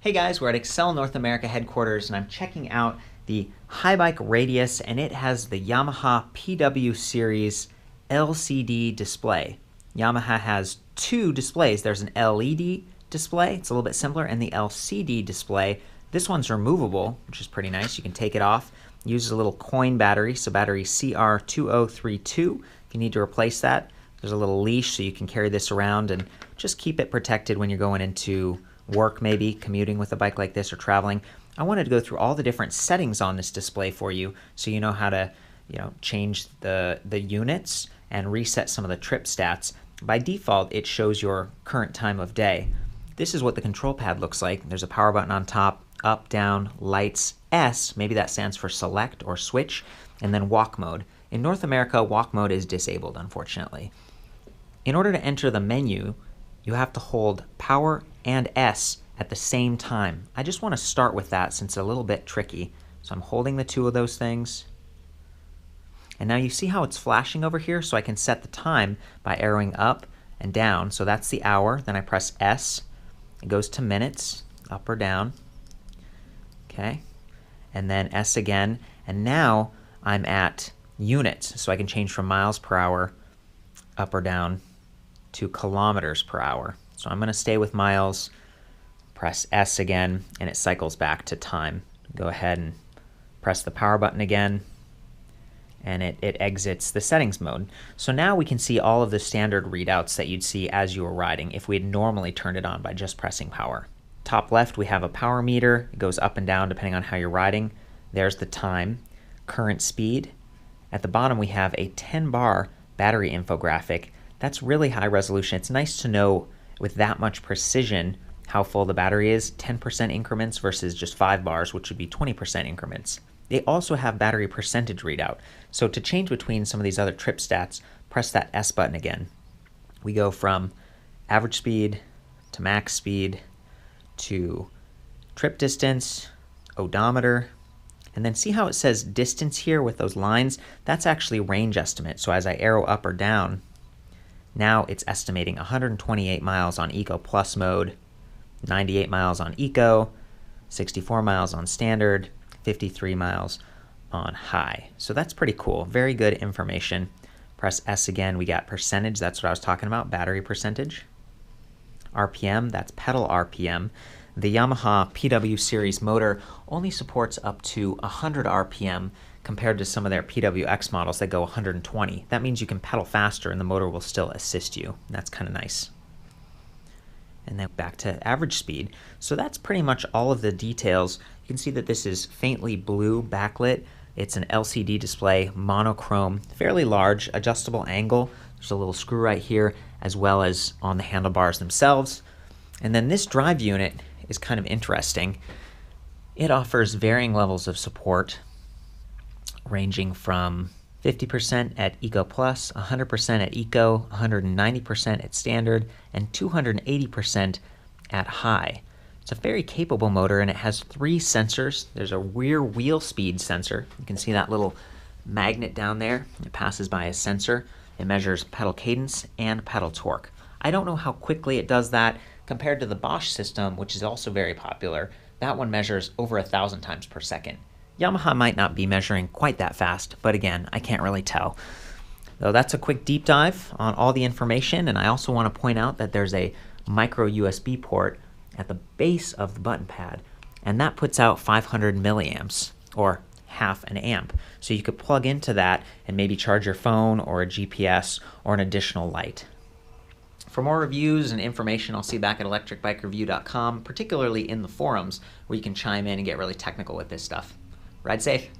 Hey guys, we're at Accell North America headquarters and I'm checking out the Haibike Radius, and it has the Yamaha PW Series LCD display. Yamaha has two displays. There's an LED display, it's a little bit simpler, and the LCD display. This one's removable, which is pretty nice. You can take it off. It uses a little coin battery, so battery CR2032. If you need to replace that, there's a little leash so you can carry this around and just keep it protected when you're going into work, maybe commuting with a bike like this or traveling. I wanted to go through all the different settings on this display for you so you know how to change the units and reset some of the trip stats. By default, it shows your current time of day. This is what the control pad looks like. There's a power button on top, up, down, lights, S, maybe that stands for select or switch, and then walk mode. In North America, walk mode is disabled, unfortunately. In order to enter the menu, you have to hold power and S at the same time. I just want to start with that since it's a little bit tricky. So I'm holding the two of those things. And now you see how it's flashing over here? So I can set the time by arrowing up and down. So that's the hour. Then I press S. It goes to minutes, up or down. Okay. And then S again. And now I'm at units. So I can change from miles per hour, up or down, to kilometers per hour. So I'm going to stay with miles, press S again, and it cycles back to time. Go ahead and press the power button again, and it exits the settings mode. So now we can see all of the standard readouts that you'd see as you were riding if we had normally turned it on by just pressing power. Top left, we have a power meter. It goes up and down depending on how you're riding. There's the time, current speed. At the bottom, we have a 10-bar battery infographic. That's really high resolution. It's nice to know with that much precision how full the battery is, 10% increments versus just 5 bars, which would be 20% increments. They also have battery percentage readout. So to change between some of these other trip stats, press that S button again. We go from average speed to max speed to trip distance, odometer, and then see how it says distance here with those lines? That's actually range estimate. So as I arrow up or down, now it's estimating 128 miles on Eco Plus mode, 98 miles on Eco, 64 miles on Standard, 53 miles on High. So that's pretty cool. Very good information. Press S again. We got percentage. That's what I was talking about, battery percentage. RPM, that's pedal RPM. The Yamaha PW Series motor only supports up to 100 RPM compared to some of their PWX models that go 120. That means you can pedal faster and the motor will still assist you. That's kind of nice. And then back to average speed. So that's pretty much all of the details. You can see that this is faintly blue backlit. It's an LCD display, monochrome, fairly large, adjustable angle. There's a little screw right here, as well as on the handlebars themselves. And then this drive unit is kind of interesting. It offers varying levels of support, ranging from 50% at Eco Plus, 100% at Eco, 190% at Standard, and 280% at High. It's a very capable motor, and it has 3 sensors. There's a rear wheel speed sensor. You can see that little magnet down there. It passes by a sensor. It measures pedal cadence and pedal torque. I don't know how quickly it does that compared to the Bosch system, which is also very popular. That one measures over 1,000 times per second. Yamaha might not be measuring quite that fast, but again, I can't really tell. So that's a quick deep dive on all the information, and I also want to point out that there's a micro USB port at the base of the button pad, and that puts out 500 milliamps, or half an amp. So you could plug into that and maybe charge your phone or a GPS or an additional light. For more reviews and information, I'll see you back at ElectricBikeReview.com, particularly in the forums where you can chime in and get really technical with this stuff. Ride safe.